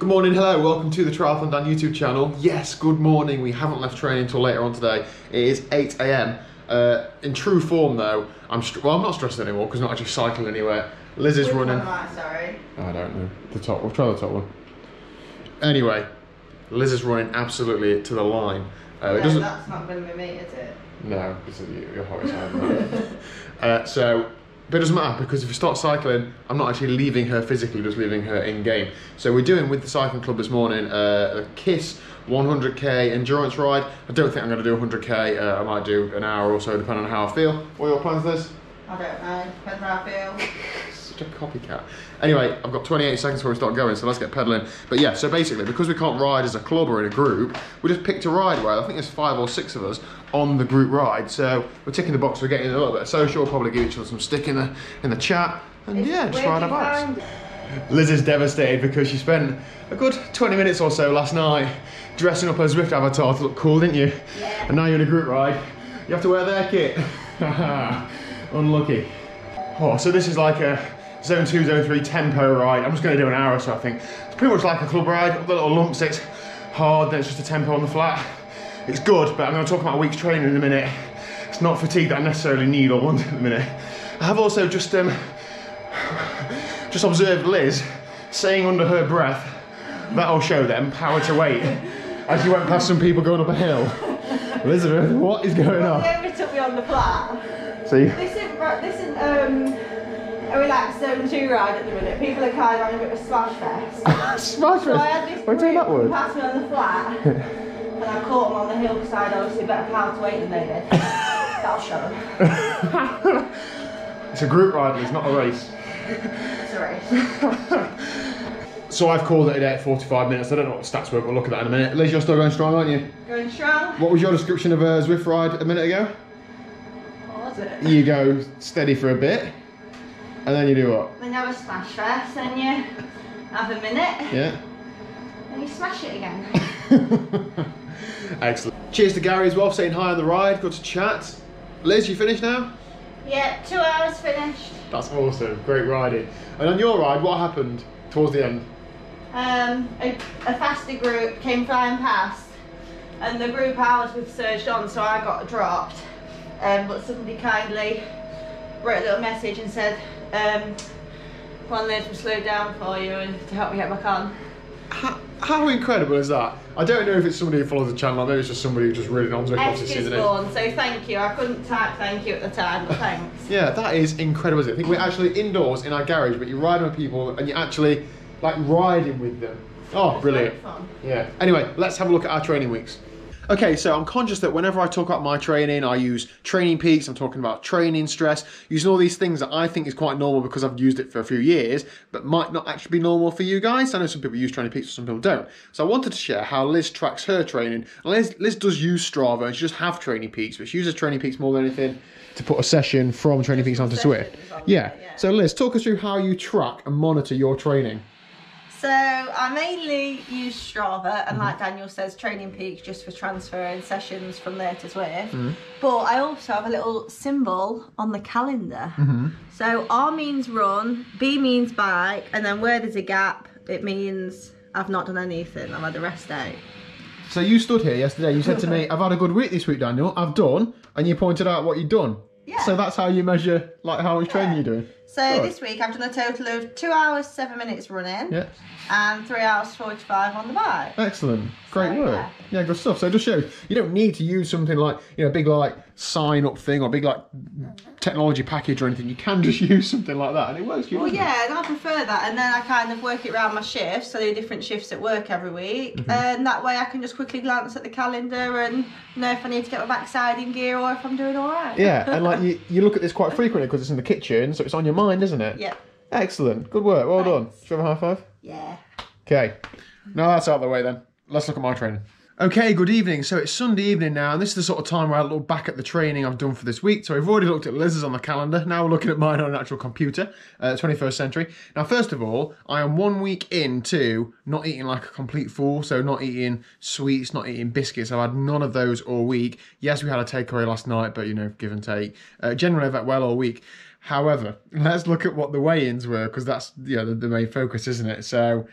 Good morning, hello, welcome to the TriathlonDan YouTube channel. Yes, good morning, we haven't left training until later on today. It is 8 AM. In true form though, I'm not stressed anymore because I'm not actually cycling anywhere. Liz is running. Which one am I, sorry? I don't know, the top, we'll try the top one. Anyway, Liz is running absolutely to the line. No, that's not going to be me, is it? No, because you're hot as hell. But it doesn't matter because if you start cycling, I'm not actually leaving her physically, just leaving her in game. So we're doing with the cycling club this morning a KISS 100k endurance ride. I don't think I'm going to do 100k. I might do an hour or so, depending on how I feel. What are your plans, Liz? I don't know. Depends how I feel. Such a copycat. Anyway, I've got 28 seconds before we start going, so let's get pedaling. But yeah, so basically, because we can't ride as a club or in a group, we just picked a ride where I think there's 5 or 6 of us on the group ride. So we're ticking the box, we're getting a little bit of social, we'll probably give each other some stick in the chat, and yeah, just ride our bikes. Liz is devastated because she spent a good 20 minutes or so last night dressing up as Zwift avatar to look cool, didn't you? Yeah. And now you're in a group ride, you have to wear their kit. Unlucky. Oh, so this is like a zone 2, zone 3 tempo ride. I'm just going to do an hour or so, I think. It's pretty much like a club ride. All the little lumps, it's hard, then it's just a tempo on the flat. It's good, but I'm going to talk about a week's training in a minute. It's not fatigue that I necessarily need or want in a minute. I have also just observed Liz saying under her breath, "That'll show them power to weight," as she went past some people going up a hill. Elizabeth, what is going on? They only took me on the flat. See? This isn't a relaxed zone 2 ride at the minute. People are kind of having a bit of a smash fest. Smash So I had fest? this Why do you that group word? pass me on the flat, and I caught them on the hill because I had obviously better power to weight than they did. That'll show them. It's a group ride, it's not a race. It's a race. So I've called it a day at 45 minutes. I don't know what the stats were, but we'll look at that in a minute. Liz, you're still going strong, aren't you? Going strong. What was your description of a Zwift ride a minute ago? What was it? You go steady for a bit, and then you do what? Then you have a smash fest, then you have a minute. Yeah. And you smash it again. Excellent. Cheers to Gary as well for saying hi on the ride. Good to chat. Liz, you finished now? Yeah, 2 hours finished. That's awesome. Great riding. And on your ride, what happened towards the end? A faster group came flying past, and the group I was with surged on, so I got dropped. But somebody kindly wrote a little message and said, "One Liz will slow down for you and to help me get back on." How incredible is that? I don't know if it's somebody who follows the channel, or maybe it's just somebody who just really on Zwift. Gisborne, so thank you. I couldn't type thank you at the time, but thanks. Yeah, that is incredible. I think we're actually indoors in our garage, but you're riding with people and you're actually like riding with them. Oh, brilliant. Fun. Yeah. Anyway, let's have a look at our training weeks. Okay, so I'm conscious that whenever I talk about my training, I use training peaks, I'm talking about training stress, using all these things that I think is quite normal because I've used it for a few years, but might not actually be normal for you guys. I know some people use training peaks, some people don't. So I wanted to share how Liz tracks her training. And Liz does use Strava, and she does have training peaks, but she uses training peaks more than anything to put a session from training peaks onto Zwift. Yeah. So Liz, talk us through how you track and monitor your training. So I mainly use Strava, and like Daniel says, Training Peaks just for transferring sessions from there to Zwift. But I also have a little symbol on the calendar. So R means run, B means bike, and then where there's a gap, it means I've not done anything, I've had a rest day. So you stood here yesterday, you said to me, "I've had a good week this week, Daniel, I've done," and you pointed out what you'd done. Yeah. So that's how you measure like how much training you're doing. So this week I've done a total of 2 hours 7 minutes running, and 3 hours 45 on the bike. Excellent, great So, work. Yeah, good stuff. So it just shows you don't need to use something like, you know, a big like sign up thing or big like technology package or anything. You can just use something like that and it works. Well, yeah, and I prefer that, and then I kind of work it around my shifts. So I do different shifts at work every week, and that way I can just quickly glance at the calendar and know if I need to get my backside in gear or if I'm doing all right. Yeah, and like you look at this quite frequently because it's in the kitchen, so it's on your mind, isn't it? Yeah. Excellent, good work, well done. Thanks. Should we have a high five? Yeah. Okay, now that's out of the way then. Let's look at my training. Okay, good evening. So it's Sunday evening now, and this is the sort of time where I look back at the training I've done for this week. So we've already looked at Liz's on the calendar. Now we're looking at mine on an actual computer, 21st century. Now, first of all, I am 1 week into not eating like a complete fool. So not eating sweets, not eating biscuits. I've had none of those all week. Yes, we had a takeaway last night, but you know, give and take. Generally, I've had well all week. However, let's look at what the weigh-ins were, because that's the main focus, isn't it? So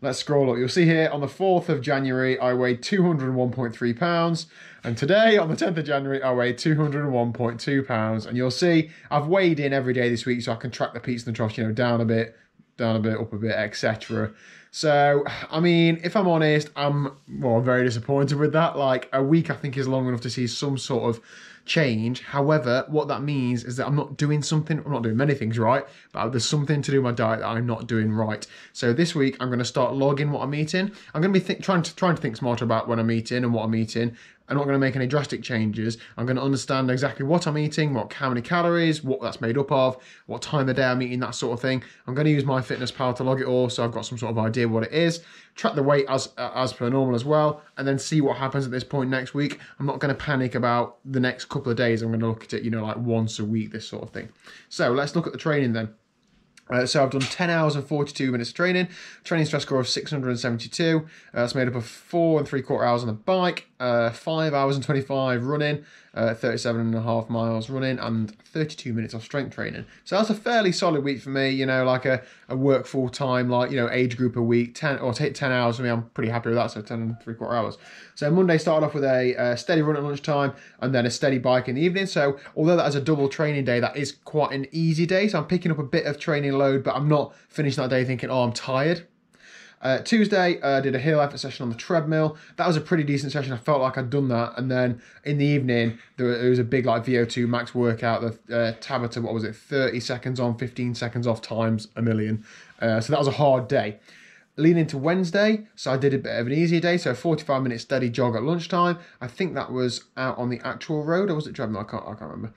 let's scroll up. You'll see here on the 4th of January, I weighed 201.3 pounds. And today, on the 10th of January, I weighed 201.2 pounds. And you'll see I've weighed in every day this week so I can track the peaks and the troughs, down a bit, up a bit, etc. So, I mean, if I'm honest, I'm very disappointed with that. Like, a week I think is long enough to see some sort of change. However, what that means is that I'm not doing many things right, but there's something to do with my diet that I'm not doing right. So this week I'm going to start logging what I'm eating. I'm going to be trying to think smarter about when I'm eating and what I'm eating. I'm not going to make any drastic changes. I'm going to understand exactly what I'm eating, how many calories, what that's made up of, what time of day I'm eating, that sort of thing. I'm going to use MyFitnessPal to log it all, so I've got some sort of idea what it is. Track the weight as per normal as well, and then see what happens at this point next week. I'm not going to panic about the next couple of days. I'm going to look at it, like once a week, this sort of thing. So let's look at the training then. So I've done 10 hours and 42 minutes of training stress score of 672. That's made up of 4 3/4 hours on the bike, 5 hours and 25 running, 37.5 miles running, and 32 minutes of strength training. So that's a fairly solid week for me, like a work full time, age group a week, 10 hours for me. I'm pretty happy with that, so 10 3/4 hours. So Monday started off with a steady run at lunchtime and then a steady bike in the evening. So although that is a double training day, that is quite an easy day. So I'm picking up a bit of training load, but I'm not finishing that day thinking, oh, I'm tired. Tuesday, I did a hill effort session on the treadmill. That was a pretty decent session. I felt like I'd done that. And then in the evening, there was a big VO2 max workout. The Tabata, 30 seconds on, 15 seconds off times a million. So that was a hard day. Leading into Wednesday, so I did a bit of an easier day. So 45-minute steady jog at lunchtime. I think that was out on the actual road, or was it treadmill? I can't remember.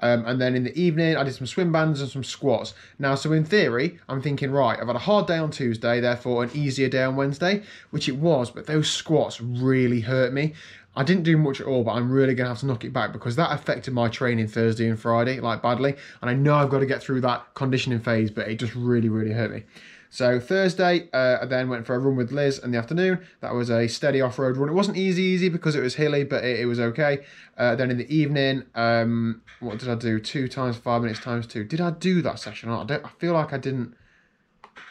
And then in the evening, I did some swim bands and some squats. Now, so in theory, I'm thinking, right, I've had a hard day on Tuesday, therefore an easier day on Wednesday, which it was, but those squats really hurt me. I didn't do much at all, but I'm really going to have to knock it back because that affected my training Thursday and Friday, badly. And I know I've got to get through that conditioning phase, but it just really, really hurt me. So Thursday, I then went for a run with Liz in the afternoon. That was a steady off-road run. It wasn't easy because it was hilly, but it was okay. Then in the evening, what did I do? 2 times 5 minutes times 2. Did I do that session? I feel like I didn't.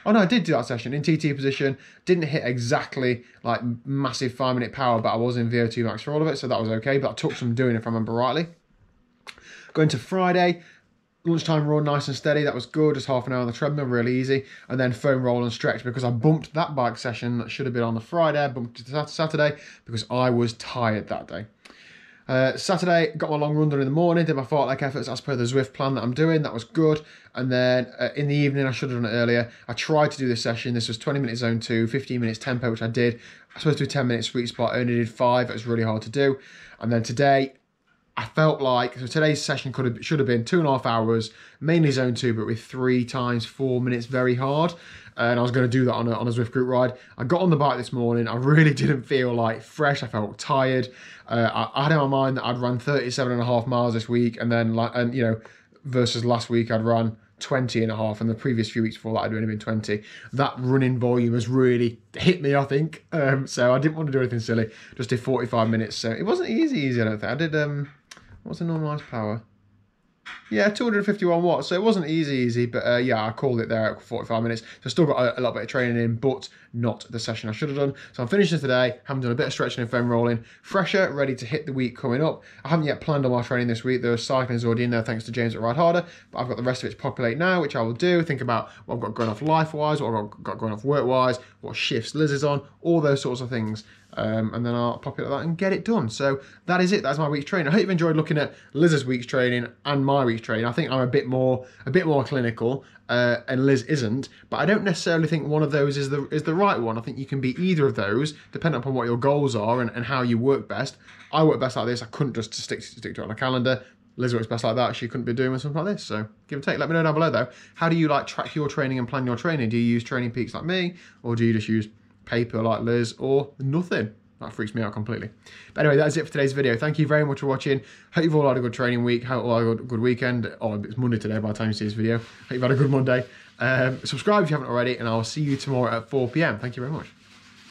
Oh no, I did do that session in TT position. Didn't hit exactly massive 5-minute power, but I was in VO2 max for all of it, so that was okay. But I took some doing, if I remember rightly. Going to Friday. Lunchtime run, nice and steady. That was good. Just half an hour on the treadmill, really easy. And then foam roll and stretch because I bumped that bike session that should have been on the Friday. I bumped it to Saturday because I was tired that day. Saturday, got my long run done in the morning. Did my fartlek efforts as per the Zwift plan that I'm doing. That was good. And then in the evening, I should have done it earlier. I tried to do this session. This was 20 minutes zone 2, 15 minutes tempo, which I did. I was supposed to do 10 minutes sweet spot. I only did 5. It was really hard to do. And then today, I felt like, so today's session should have been 2.5 hours, mainly zone 2, but with 3 times 4 minutes very hard. And I was going to do that on a Zwift group ride. I got on the bike this morning. I really didn't feel fresh. I felt tired. I had in my mind that I'd run 37.5 miles this week. And then, versus last week, I'd run 20.5. And the previous few weeks before that, I'd only been 20. That running volume has really hit me, I think. So I didn't want to do anything silly. Just did 45 minutes. So it wasn't easy, I don't think. I did, what's the normalised power? Yeah, 251 watts, so it wasn't easy, but yeah, I called it there at 45 minutes. So I still got a little bit of training in, but not the session I should have done. So I'm finishing today, haven't done a bit of stretching and foam rolling, fresher, ready to hit the week coming up. I haven't yet planned on my training this week. The cycling is already in there thanks to James at RideHarder, but I've got the rest of it to populate now, which I will do. Think about what I've got going off life-wise, what I've got going off work-wise, what shifts Liz is on, all those sorts of things. And then I'll populate that and get it done. So that is it. That's my week's training. I hope you've enjoyed looking at Liz's week's training and my week's training. I think I'm a bit more clinical, and Liz isn't. But I don't necessarily think one of those is the right one. I think you can be either of those, depending upon what your goals are and how you work best. I work best like this. I couldn't just stick to it on a calendar. Liz works best like that. She couldn't be doing something like this. So give or take. Let me know down below though. How do you track your training and plan your training? Do you use Training Peaks like me, or do you just use paper like Liz, or nothing? That freaks me out completely. But anyway, that's it for today's video. Thank you very much for watching. Hope you've all had a good training week. Hope you all had a good weekend. Oh, it's Monday today by the time you see this video. Hope you've had a good Monday. Subscribe if you haven't already, and I'll see you tomorrow at 4 PM. Thank you very much.